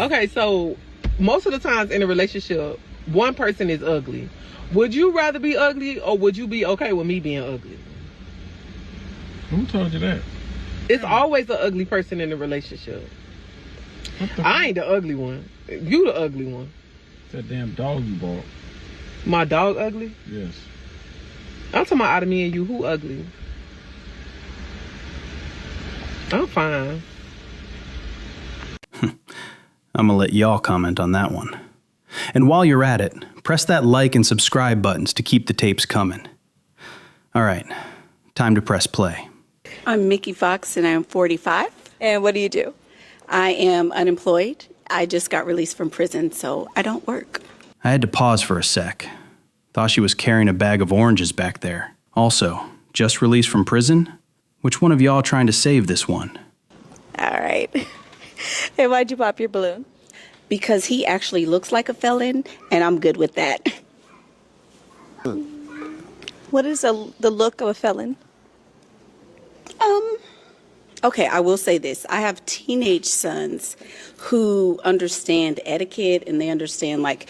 Okay, so most of the times in a relationship, one person is ugly. Would you rather be ugly, or would you be okay with me being ugly? Who told you that? It's always an ugly person in a relationship. I ain't the ugly one. You the ugly one. That damn dog you bought. My dog ugly? Yes. I'm talking about out of me and you, who ugly? I'm fine. I'm gonna let y'all comment on that one. And while you're at it, press that like and subscribe buttons to keep the tapes coming. All right, time to press play. I'm Mickey Fox and I'm 45. And what do you do? I am unemployed. I just got released from prison, so I don't work. I had to pause for a sec. Thought she was carrying a bag of oranges back there. Also, just released from prison? Which one of y'all trying to save this one? All right. Hey, why'd you pop your balloon? Because he actually looks like a felon, and I'm good with that. What is the look of a felon? Okay, I will say this. I have teenage sons who understand etiquette, and they understand, like,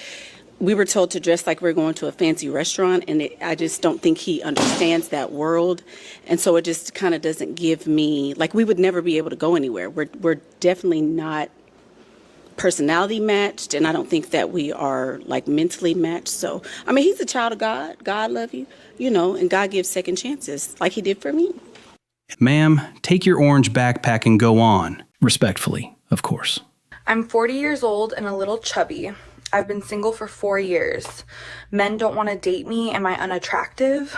we were told to dress like we're going to a fancy restaurant, and I just don't think he understands that world. And so it just kind of doesn't give me, like, we would never be able to go anywhere. We're definitely not personality matched, and I don't think that we are, like, mentally matched. So, I mean, he's a child of God. God love you, you know, and God gives second chances like he did for me. Ma'am, take your orange backpack and go on. Respectfully, of course. I'm 40 years old and a little chubby. I've been single for 4 years. Men don't want to date me. Am I unattractive?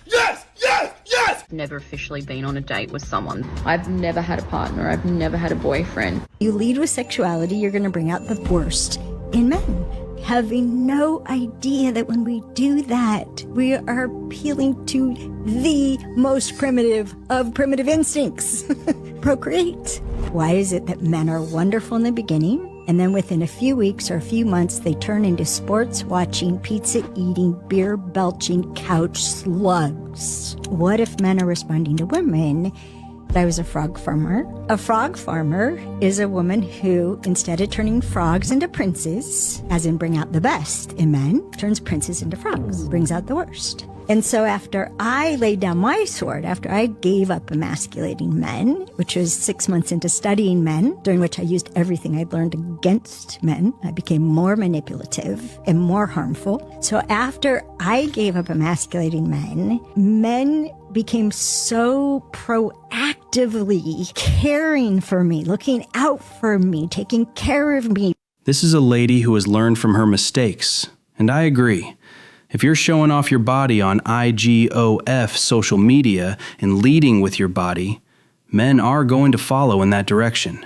Yes! Yes! Yes! Never officially been on a date with someone. I've never had a partner. I've never had a boyfriend. You lead with sexuality, you're going to bring out the worst in men. Having no idea that when we do that, we are appealing to the most primitive of primitive instincts. Procreate. Why is it that men are wonderful in the beginning, and then within a few weeks or a few months, they turn into sports watching, pizza eating, beer belching, couch slugs? What if men are responding to women? I was a frog farmer. A frog farmer is a woman who, instead of turning frogs into princes, as in bring out the best in men, turns princes into frogs, brings out the worst. And so after I laid down my sword, after I gave up emasculating men, which was 6 months into studying men, during which I used everything I'd learned against men, I became more manipulative and more harmful. So after I gave up emasculating men, men became so proactively caring for me, looking out for me, taking care of me. This is a lady who has learned from her mistakes, and I agree. If you're showing off your body on IGOF social media and leading with your body, men are going to follow in that direction.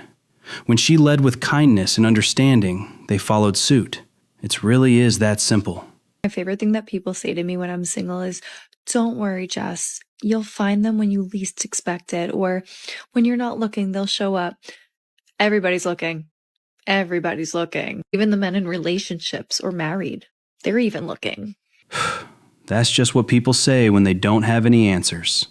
When she led with kindness and understanding, they followed suit. It really is that simple. My favorite thing that people say to me when I'm single is, don't worry, Jess. You'll find them when you least expect it, or when you're not looking, they'll show up. Everybody's looking. Everybody's looking. Even the men in relationships or married, they're even looking. That's just what people say when they don't have any answers.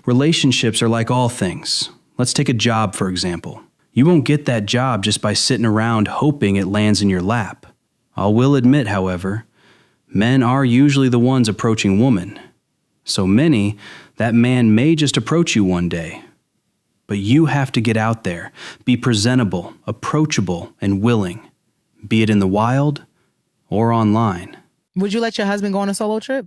Relationships are like all things. Let's take a job, for example. You won't get that job just by sitting around hoping it lands in your lap. I will admit, however, men are usually the ones approaching women. So many, that man may just approach you one day. But you have to get out there, be presentable, approachable, and willing, be it in the wild or online. Would you let your husband go on a solo trip?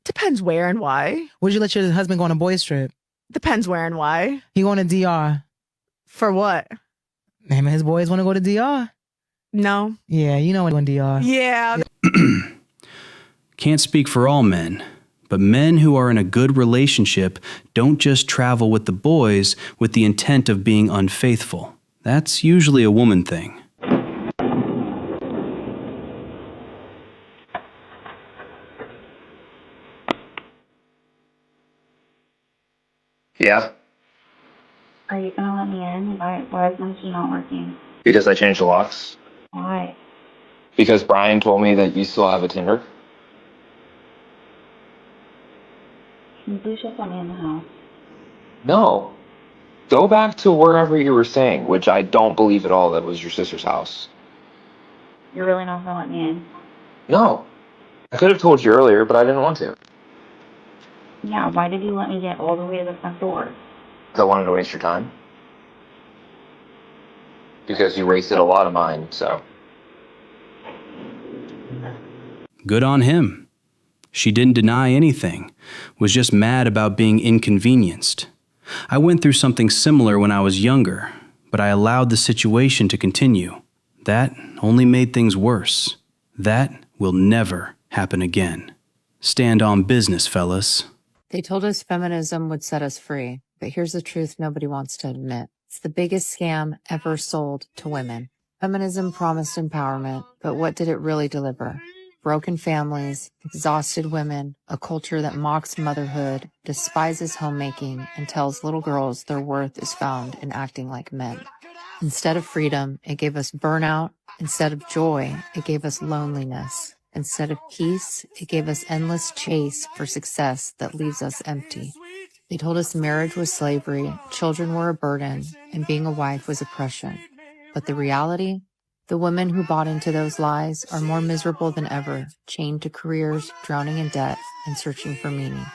Depends where and why. Would you let your husband go on a boys trip? Depends where and why. He going to DR. For what? Him and his boys want to go to DR? No. Yeah, you know what going to DR. Yeah. Can't speak for all men, but men who are in a good relationship don't just travel with the boys with the intent of being unfaithful. That's usually a woman thing. Yeah. Are you gonna let me in? Why is my key not working? Because I changed the locks. Why? Because Brian told me that you still have a Tinder. Can you please just let me in the house? No. Go back to wherever you were staying, which I don't believe at all that was your sister's house. You're really not gonna let me in? No. I could have told you earlier, but I didn't want to. Yeah, why did you let me get all the way to the front door? Because I wanted to waste your time. Because you wasted a lot of mine, so. Good on him. She didn't deny anything, was just mad about being inconvenienced. I went through something similar when I was younger, but I allowed the situation to continue. That only made things worse. That will never happen again. Stand on business, fellas. They told us feminism would set us free, but here's the truth nobody wants to admit. It's the biggest scam ever sold to women. Feminism promised empowerment, but what did it really deliver? Broken families, exhausted women, a culture that mocks motherhood, despises homemaking, and tells little girls their worth is found in acting like men. Instead of freedom, it gave us burnout. Instead of joy, it gave us loneliness. Instead of peace, it gave us endless chase for success that leaves us empty. They told us marriage was slavery, children were a burden, and being a wife was oppression. But the reality? The women who bought into those lies are more miserable than ever, chained to careers, drowning in debt, and searching for meaning.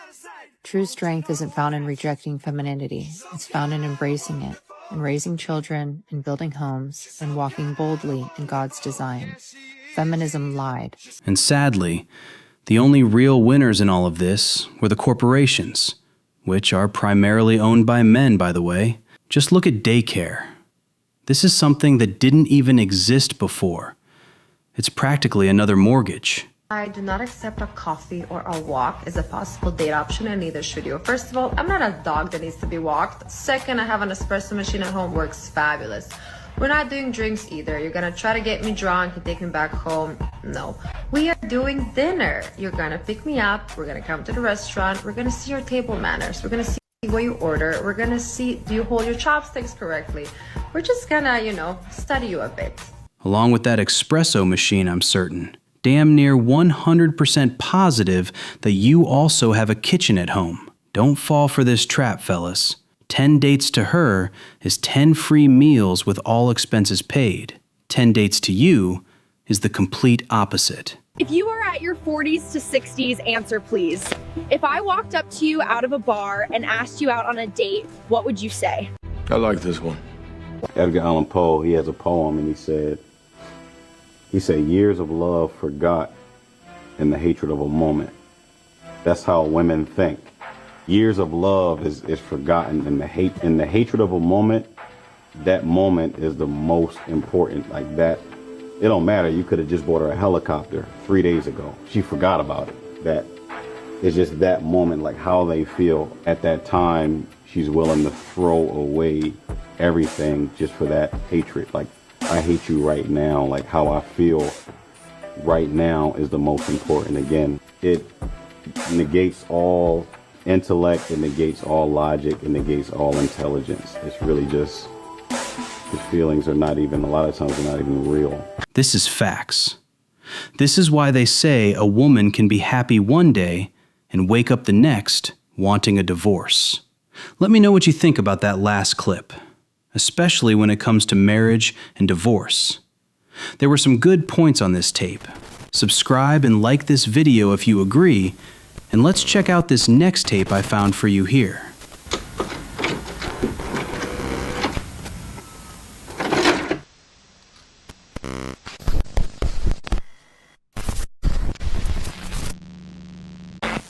True strength isn't found in rejecting femininity. It's found in embracing it, in raising children, in building homes, and walking boldly in God's design. Feminism lied. And sadly, the only real winners in all of this were the corporations, which are primarily owned by men, by the way. Just look at daycare. This is something that didn't even exist before. It's practically another mortgage. I do not accept a coffee or a walk as a possible date option, and neither should you. First of all, I'm not a dog that needs to be walked. Second, I have an espresso machine at home, works fabulous. We're not doing drinks either. You're gonna try to get me drunk and take me back home. No. We are doing dinner. You're gonna pick me up. We're gonna come to the restaurant. We're gonna see your table manners. We're gonna see what you order. We're gonna see, do you hold your chopsticks correctly? We're just gonna, study you a bit. Along with that espresso machine, I'm certain. Damn near 100% positive that you also have a kitchen at home. Don't fall for this trap, fellas. 10 dates to her is 10 free meals with all expenses paid. 10 dates to you is the complete opposite. If you are at your 40s to 60s, answer please. If I walked up to you out of a bar and asked you out on a date, what would you say? I like this one. Edgar Allan Poe, he has a poem and he said, years of love forgot in the hatred of a moment. That's how women think. Years of love is forgotten in the hatred of a moment. That moment is the most important. Like that, it don't matter. You could have just bought her a helicopter 3 days ago. She forgot about it. That it's just that moment, like how they feel at that time. She's willing to throw away everything just for that hatred. Like, I hate you right now. Like how I feel right now is the most important. Again, it negates all intellect, it negates all logic, it negates all intelligence. It's really just, his feelings are not even, a lot of times they're not even real. This is facts. This is why they say a woman can be happy one day and wake up the next wanting a divorce. Let me know what you think about that last clip, especially when it comes to marriage and divorce. There were some good points on this tape. Subscribe and like this video if you agree, and let's check out this next tape I found for you here.